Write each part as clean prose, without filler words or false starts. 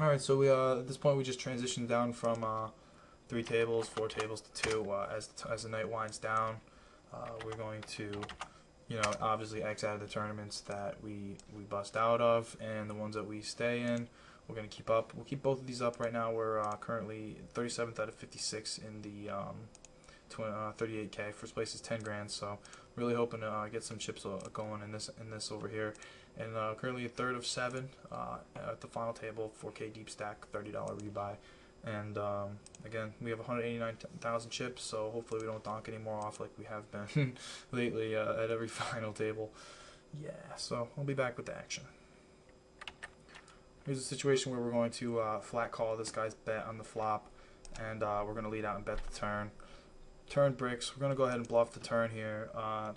All right, so we at this point we just transitioned down from 3 tables, 4 tables to 2. As the night winds down, we're going to, obviously X out of the tournaments that we bust out of, and the ones that we stay in, we're gonna keep up. We'll keep both of these up right now. We're currently 37th out of 56 in the 38K. First place is 10 grand, so really hoping to get some chips going in this over here. And currently a third of 7 at the final table, 4K deep stack, $30 rebuy. And again, we have 189,000 chips, so hopefully we don't donk any more off like we have been lately at every final table. Yeah, so I'll be back with the action. Here's a situation where we're going to flat call this guy's bet on the flop, and we're going to lead out and bet the turn. Turn bricks. We're going to go ahead and bluff the turn here.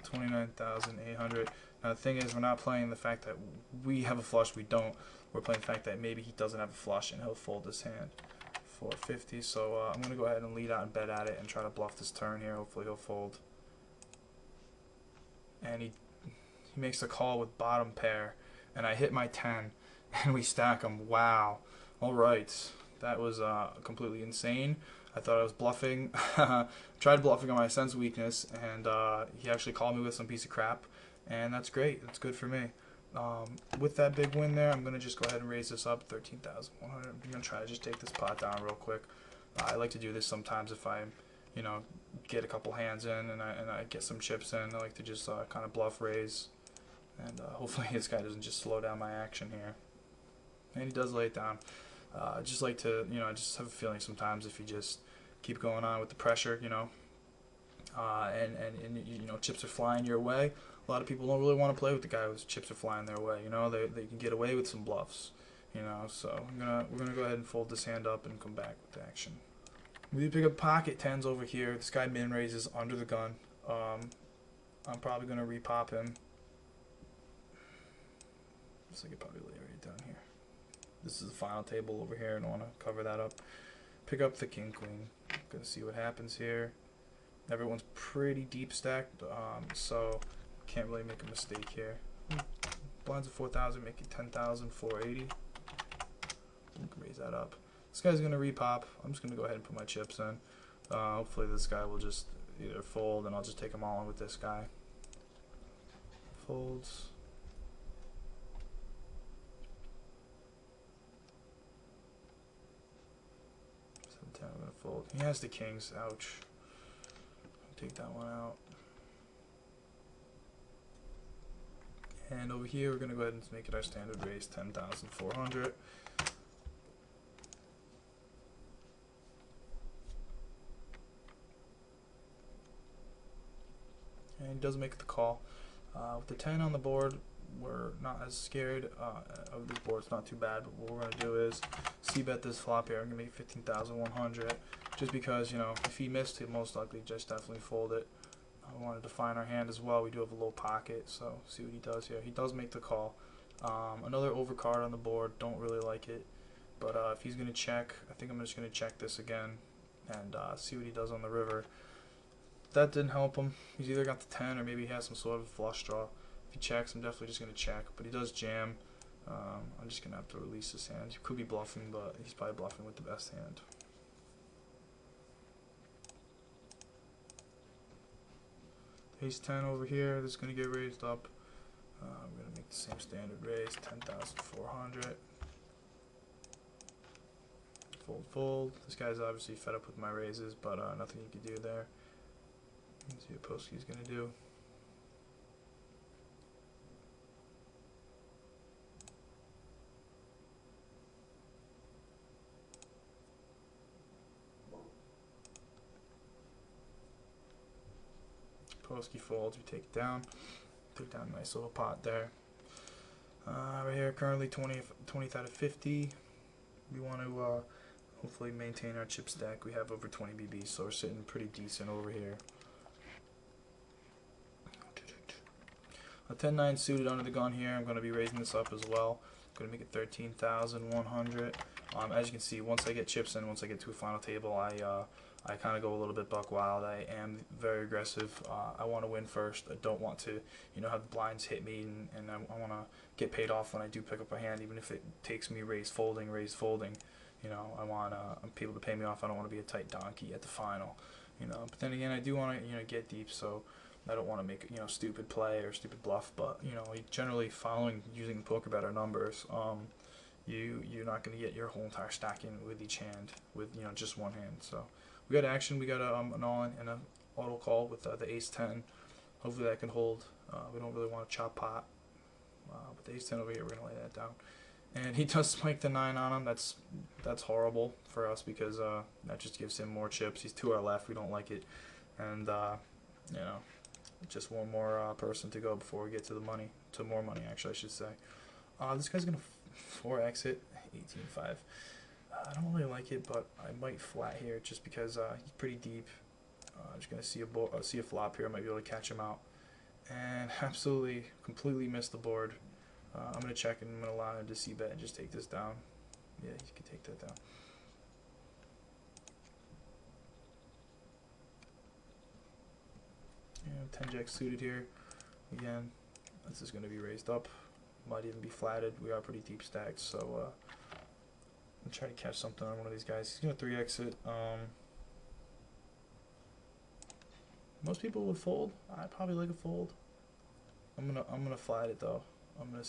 29,800. Now the thing is, we're not playing the fact that we have a flush. We don't. We're playing the fact that maybe he doesn't have a flush and he'll fold this hand. 450. So I'm going to go ahead and lead out and bet at it and try to bluff this turn here. Hopefully he'll fold. And he makes a call with bottom pair, and I hit my 10, and we stack him. Wow. All right. That was completely insane. I thought I was bluffing. Tried bluffing on my sense weakness, and he actually called me with some piece of crap, and that's great. That's good for me. With that big win there, I'm going to just go ahead and raise this up, 13,100. I'm going to try to just take this pot down real quick. I like to do this sometimes if I, get a couple hands in and I get some chips in. I like to just kind of bluff raise, and hopefully this guy doesn't just slow down my action here. And he does lay it down. I just like to, I just have a feeling sometimes if you just keep going on with the pressure, and chips are flying your way. A lot of people don't really want to play with the guy whose chips are flying their way. They can get away with some bluffs. So we're gonna go ahead and fold this hand up and come back with the action. We do pick up pocket tens over here. This guy min raises under the gun. I'm probably gonna repop him. Looks like it probably lay right down here. This is the final table over here. I don't want to cover that up. Pick up the king queen. Gonna see what happens here. Everyone's pretty deep stacked, so can't really make a mistake here. Blinds of 4,000, make it 10,480. We can raise that up. This guy's gonna repop. I'm just gonna go ahead and put my chips in. Hopefully this guy will just either fold, and I'll just take them all in with this guy. Folds. 7-10, I'm gonna fold. He has the kings. Ouch. Take that one out. And over here, we're gonna go ahead and make it our standard raise, 10,400. And he does make the call. With the 10 on the board, we're not as scared of this board. It's not too bad, but what we're gonna do is c-bet this flop here. I'm gonna make 15,100, just because if he missed, he'll most likely just definitely fold it. I want to define our hand as well. We do have a low pocket, so see what he does here. He does make the call. Another overcard on the board. Don't really like it, but if he's gonna check, I think I'm just gonna check this again and see what he does on the river. That didn't help him. He's either got the 10 or maybe he has some sort of flush draw. If he checks, I'm definitely just going to check. But he does jam. I'm just going to have to release his hand. He could be bluffing, but he's probably bluffing with the best hand. Ace 10 over here. This is going to get raised up. I'm going to make the same standard raise, 10,400. Fold, fold. This guy's obviously fed up with my raises, but nothing you can do there. Let's see what Posky's going to do. Posky folds, we take it down. Took down a nice little pot there. Right here, currently 20th out of 50. We want to hopefully maintain our chip stack. We have over 20 BBs, so we're sitting pretty decent over here. A 10-9 suited under the gun here. I'm going to be raising this up as well. I'm going to make it 13,100. As you can see, once I get chips in, once I get to a final table, I kind of go a little bit buck wild. I am very aggressive. I want to win first. I don't want to, have the blinds hit me, and I want to get paid off when I do pick up a hand, even if it takes me raise folding. I want people to pay me off. I don't want to be a tight donkey at the final. But then again, I do want to get deep, so I don't want to make stupid play or stupid bluff. But generally using the PokerBetter numbers, you're not going to get your whole entire stack in with each hand with just one hand. So we got action. We got an all-in and an auto call with the ace-10. Hopefully that can hold. We don't really want to chop pot. With the ace-10 over here, we're going to lay that down. And he does spike the 9 on him. That's horrible for us because that just gives him more chips. He's to our left. We don't like it. And, just one more person to go before we get to the money. To more money, actually, I should say. This guy's going to 4 exit, 18-5. I don't really like it, but I might flat here just because he's pretty deep. I'm just going to see a flop here. I might be able to catch him out. And absolutely, completely missed the board. I'm going to check and I'm going to allow him to c-bet and just take this down. Yeah, you can take that down. Yeah, 10-jack suited here. Again, this is going to be raised up. Might even be flatted. We are pretty deep stacked, so I'm trying to catch something on one of these guys. He's going to 3 exit. Most people would fold. I probably like a fold. I'm gonna flat it though. I'm gonna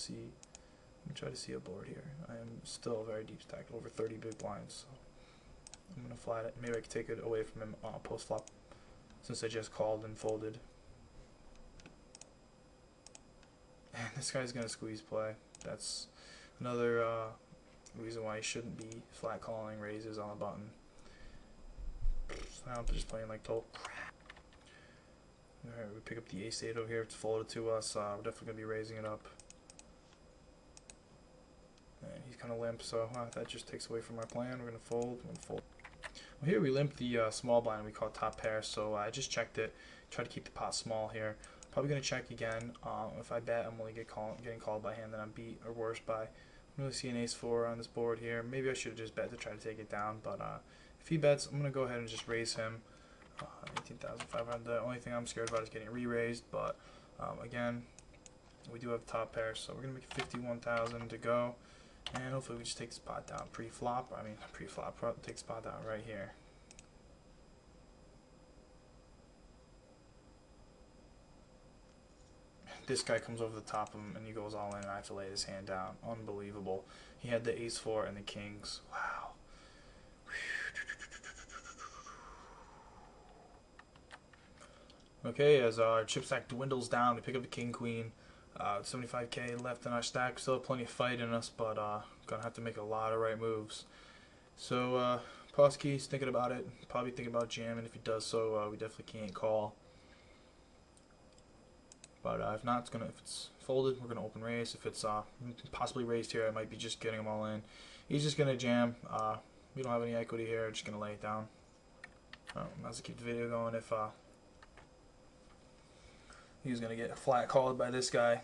try to see a board here. I am still very deep stacked, over 30 big blinds. So I'm gonna flat it. Maybe I can take it away from him post flop, since I just called and folded. And this guy's gonna squeeze play. That's another reason why he shouldn't be flat calling raises on a button. So now I'm just playing like total crap. Alright, we pick up the ace-8 over here. It's folded to us. We're definitely going to be raising it up. And he's kind of limp, so that just takes away from our plan. We're going to fold. Well, here we limp the small blind and we call it top pair, so I just checked it. Try to keep the pot small here. Probably going to check again. If I bet, I'm only getting called by hand, then I'm beat or worse by. I don't really see an ace-4 on this board here. Maybe I should have just bet to try to take it down, but if he bets, I'm going to go ahead and just raise him. 18,500. The only thing I'm scared about is getting re-raised, but again, we do have top pair, so we're gonna make 51,000 to go, and hopefully we just take this pot down pre-flop. Pre-flop take spot down right here. This guy comes over the top of him and he goes all in, and I have to lay his hand down. Unbelievable. He had the ace-4 and the kings. Wow. Okay, as our chip stack dwindles down, we pick up the king queen. 75k left in our stack. Still have plenty of fight in us, but gonna have to make a lot of right moves. So Posky's thinking about it. Probably thinking about jamming. If he does so, we definitely can't call. But if not, if it's folded, we're gonna open raise. If it's possibly raised here, I might be just getting them all in. He's just gonna jam. We don't have any equity here. Just gonna lay it down. Might as well keep the video going. If he's going to get flat called by this guy.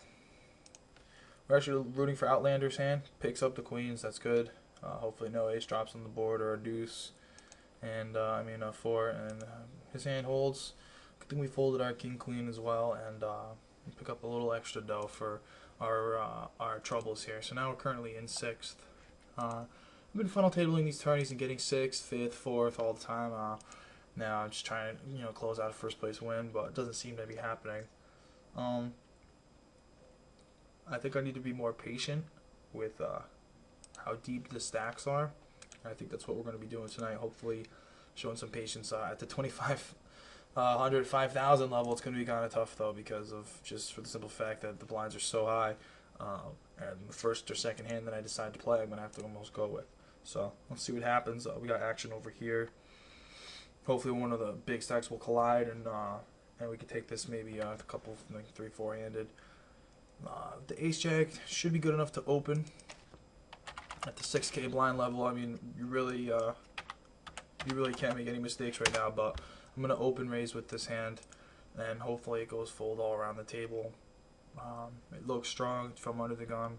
We're actually rooting for Outlander's hand. Picks up the queens. That's good. Hopefully no ace drops on the board or a deuce. And a 4. And his hand holds. Good thing we folded our king queen as well. And we pick up a little extra dough for our troubles here. So now we're currently in 6th. I've been funnel tabling these tourneys and getting 6th, 5th, 4th all the time. Now I'm just trying to close out a first place win, but it doesn't seem to be happening. I think I need to be more patient with how deep the stacks are. I think that's what we're going to be doing tonight. Hopefully showing some patience at the 2,500, 5,000 level. It's going to be kind of tough though, because of just for the simple fact that the blinds are so high. And the first or second hand that I decide to play, I'm going to have to almost go with. So let's see what happens. We got action over here. Hopefully one of the big stacks will collide, and we can take this maybe a couple, like 3-4 handed. The ace jack should be good enough to open at the 6k blind level. I mean, you really can't make any mistakes right now. But I'm gonna open raise with this hand, and hopefully it goes fold all around the table. It looks strong from under the gun.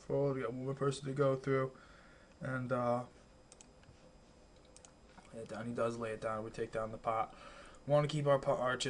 fold. We got one more person to go through. And lay it down. He does lay it down. We take down the pot. We want to keep our chips